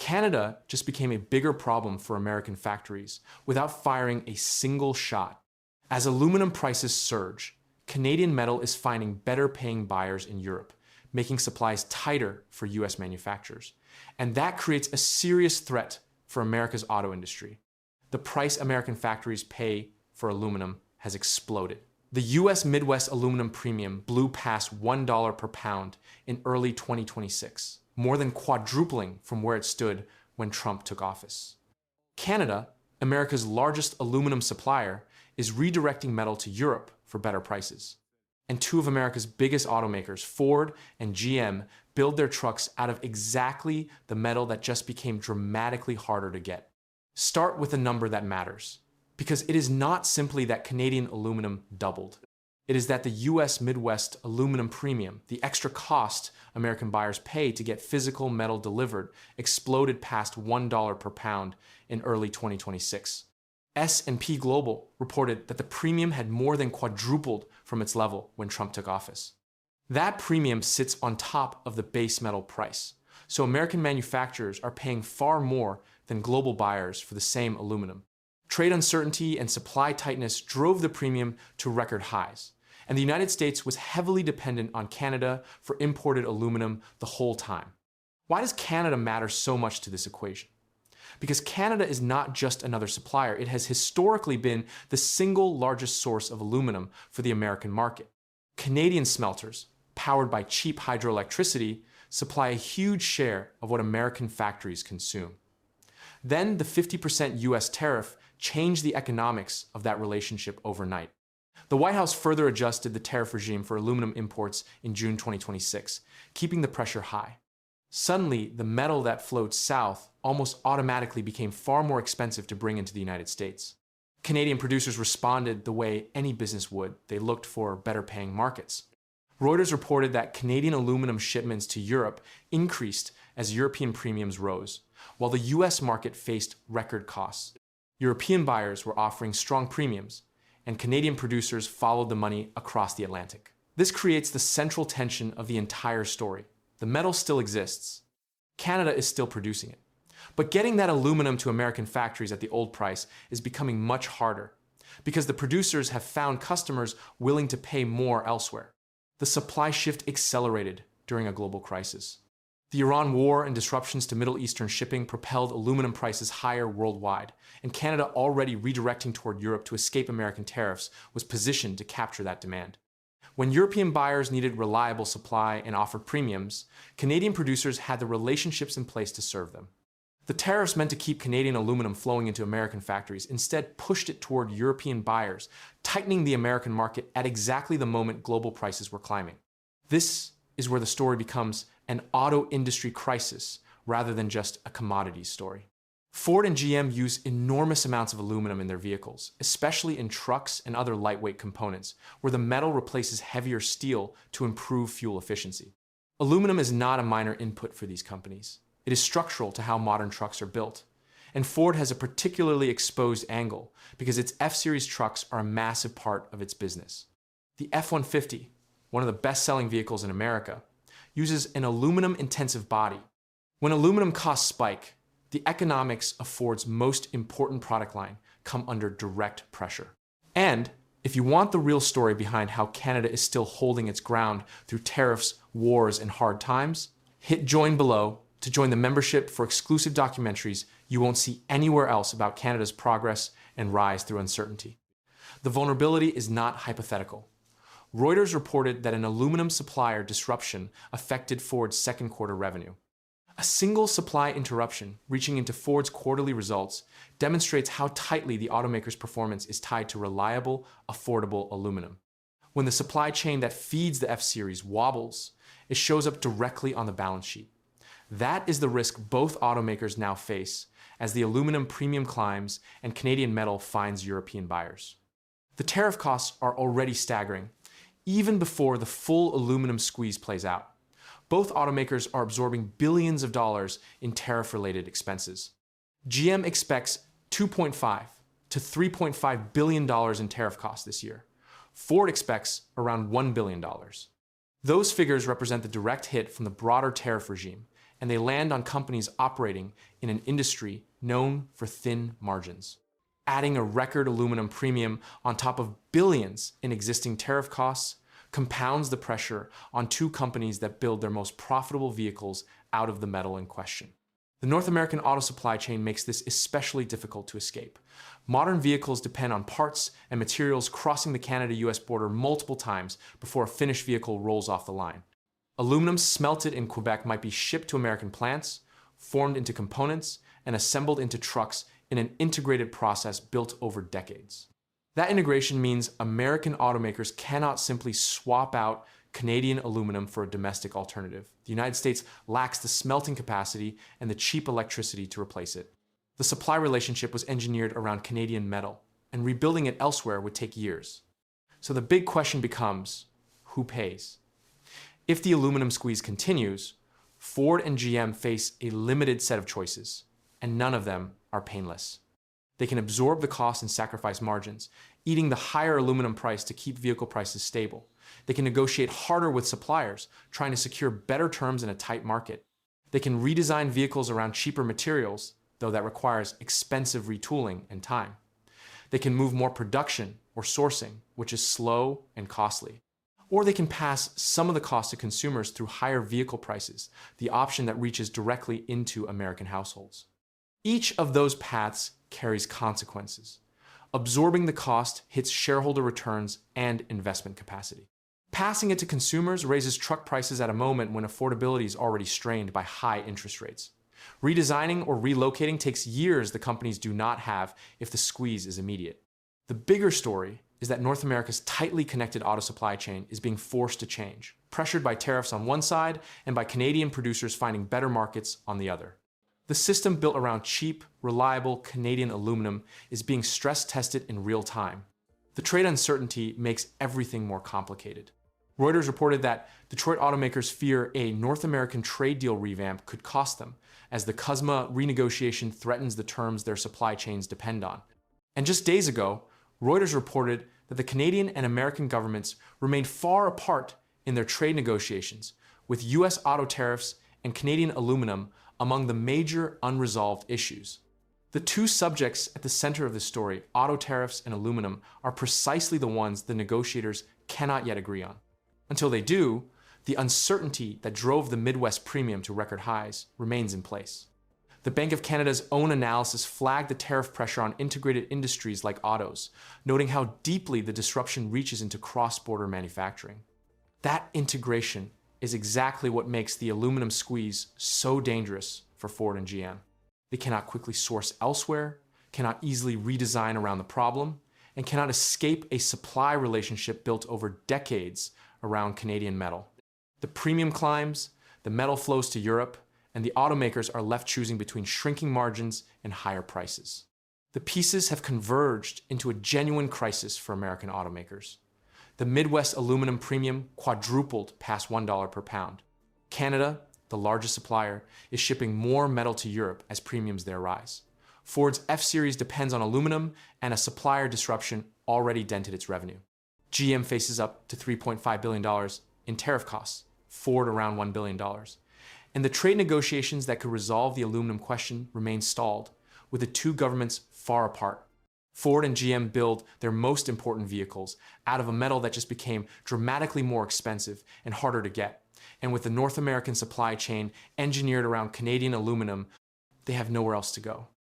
Canada just became a bigger problem for American factories without firing a single shot. As aluminum prices surge, Canadian metal is finding better paying buyers in Europe, making supplies tighter for US manufacturers. And that creates a serious threat for America's auto industry. The price American factories pay for aluminum has exploded. The US Midwest aluminum premium blew past $1 per pound in early 2026, more than quadrupling from where it stood when Trump took office. Canada, America's largest aluminum supplier, is redirecting metal to Europe for better prices. And two of America's biggest automakers, Ford and GM, build their trucks out of exactly the metal that just became dramatically harder to get. Start with a number that matters, because it is not simply that Canadian aluminum doubled. It is that the US Midwest aluminum premium, the extra cost American buyers pay to get physical metal delivered, exploded past $1 per pound in early 2026. S&P Global reported that the premium had more than quadrupled from its level when Trump took office. That premium sits on top of the base metal price, so American manufacturers are paying far more than global buyers for the same aluminum. Trade uncertainty and supply tightness drove the premium to record highs, and the United States was heavily dependent on Canada for imported aluminum the whole time. Why does Canada matter so much to this equation? Because Canada is not just another supplier, it has historically been the single largest source of aluminum for the American market. Canadian smelters, powered by cheap hydroelectricity, supply a huge share of what American factories consume. Then the 50% US tariff changed the economics of that relationship overnight. The White House further adjusted the tariff regime for aluminum imports in June 2026, keeping the pressure high. Suddenly, the metal that flowed south almost automatically became far more expensive to bring into the United States. Canadian producers responded the way any business would. They looked for better paying markets. Reuters reported that Canadian aluminum shipments to Europe increased as European premiums rose, while the US market faced record costs. European buyers were offering strong premiums, and Canadian producers followed the money across the Atlantic. This creates the central tension of the entire story. The metal still exists. Canada is still producing it. But getting that aluminum to American factories at the old price is becoming much harder because the producers have found customers willing to pay more elsewhere. The supply shift accelerated during a global crisis. The Iran war and disruptions to Middle Eastern shipping propelled aluminum prices higher worldwide, and Canada, already redirecting toward Europe to escape American tariffs, was positioned to capture that demand. When European buyers needed reliable supply and offered premiums, Canadian producers had the relationships in place to serve them. The tariffs meant to keep Canadian aluminum flowing into American factories instead pushed it toward European buyers, tightening the American market at exactly the moment global prices were climbing. This is where the story becomes an auto industry crisis rather than just a commodities story. Ford and GM use enormous amounts of aluminum in their vehicles, especially in trucks and other lightweight components, where the metal replaces heavier steel to improve fuel efficiency. Aluminum is not a minor input for these companies. It is structural to how modern trucks are built. And Ford has a particularly exposed angle because its F-Series trucks are a massive part of its business. The F-150, one of the best-selling vehicles in America, uses an aluminum-intensive body. When aluminum costs spike, the economics of Ford's most important product line come under direct pressure. And if you want the real story behind how Canada is still holding its ground through tariffs, wars, and hard times, hit join below to join the membership for exclusive documentaries you won't see anywhere else about Canada's progress and rise through uncertainty. The vulnerability is not hypothetical. Reuters reported that an aluminum supplier disruption affected Ford's second quarter revenue. A single supply interruption reaching into Ford's quarterly results demonstrates how tightly the automaker's performance is tied to reliable, affordable aluminum. When the supply chain that feeds the F-Series wobbles, it shows up directly on the balance sheet. That is the risk both automakers now face as the aluminum premium climbs and Canadian metal finds European buyers. The tariff costs are already staggering, even before the full aluminum squeeze plays out. Both automakers are absorbing billions of dollars in tariff-related expenses. GM expects $2.5 to $3.5 billion in tariff costs this year. Ford expects around $1 billion. Those figures represent the direct hit from the broader tariff regime, and they land on companies operating in an industry known for thin margins. Adding a record aluminum premium on top of billions in existing tariff costs compounds the pressure on two companies that build their most profitable vehicles out of the metal in question. The North American auto supply chain makes this especially difficult to escape. Modern vehicles depend on parts and materials crossing the Canada-US border multiple times before a finished vehicle rolls off the line. Aluminum smelted in Quebec might be shipped to American plants, formed into components, and assembled into trucks in an integrated process built over decades. That integration means American automakers cannot simply swap out Canadian aluminum for a domestic alternative. The United States lacks the smelting capacity and the cheap electricity to replace it. The supply relationship was engineered around Canadian metal, and rebuilding it elsewhere would take years. So the big question becomes, who pays? If the aluminum squeeze continues, Ford and GM face a limited set of choices, and none of them are painless. They can absorb the cost and sacrifice margins, eating the higher aluminum price to keep vehicle prices stable. They can negotiate harder with suppliers, trying to secure better terms in a tight market. They can redesign vehicles around cheaper materials, though that requires expensive retooling and time. They can move more production or sourcing, which is slow and costly. Or they can pass some of the cost to consumers through higher vehicle prices, the option that reaches directly into American households. Each of those paths carries consequences. Absorbing the cost hits shareholder returns and investment capacity. Passing it to consumers raises truck prices at a moment when affordability is already strained by high interest rates. Redesigning or relocating takes years the companies do not have if the squeeze is immediate. The bigger story is that North America's tightly connected auto supply chain is being forced to change, pressured by tariffs on one side and by Canadian producers finding better markets on the other. The system built around cheap, reliable Canadian aluminum is being stress-tested in real time. The trade uncertainty makes everything more complicated. Reuters reported that Detroit automakers fear a North American trade deal revamp could cost them, as the CUSMA renegotiation threatens the terms their supply chains depend on. And just days ago, Reuters reported that the Canadian and American governments remained far apart in their trade negotiations, with US auto tariffs and Canadian aluminum among the major unresolved issues. The two subjects at the center of this story, auto tariffs and aluminum, are precisely the ones the negotiators cannot yet agree on. Until they do, the uncertainty that drove the Midwest premium to record highs remains in place. The Bank of Canada's own analysis flagged the tariff pressure on integrated industries like autos, noting how deeply the disruption reaches into cross-border manufacturing. That integration is exactly what makes the aluminum squeeze so dangerous for Ford and GM. They cannot quickly source elsewhere, cannot easily redesign around the problem, and cannot escape a supply relationship built over decades around Canadian metal. The premium climbs, the metal flows to Europe, and the automakers are left choosing between shrinking margins and higher prices. The pieces have converged into a genuine crisis for American automakers. The Midwest aluminum premium quadrupled past $1 per pound. Canada, the largest supplier, is shipping more metal to Europe as premiums there rise. Ford's F-Series depends on aluminum, and a supplier disruption already dented its revenue. GM faces up to $3.5 billion in tariff costs, Ford around $1 billion. And the trade negotiations that could resolve the aluminum question remain stalled, with the two governments far apart. Ford and GM build their most important vehicles out of a metal that just became dramatically more expensive and harder to get. And with the North American supply chain engineered around Canadian aluminum, they have nowhere else to go.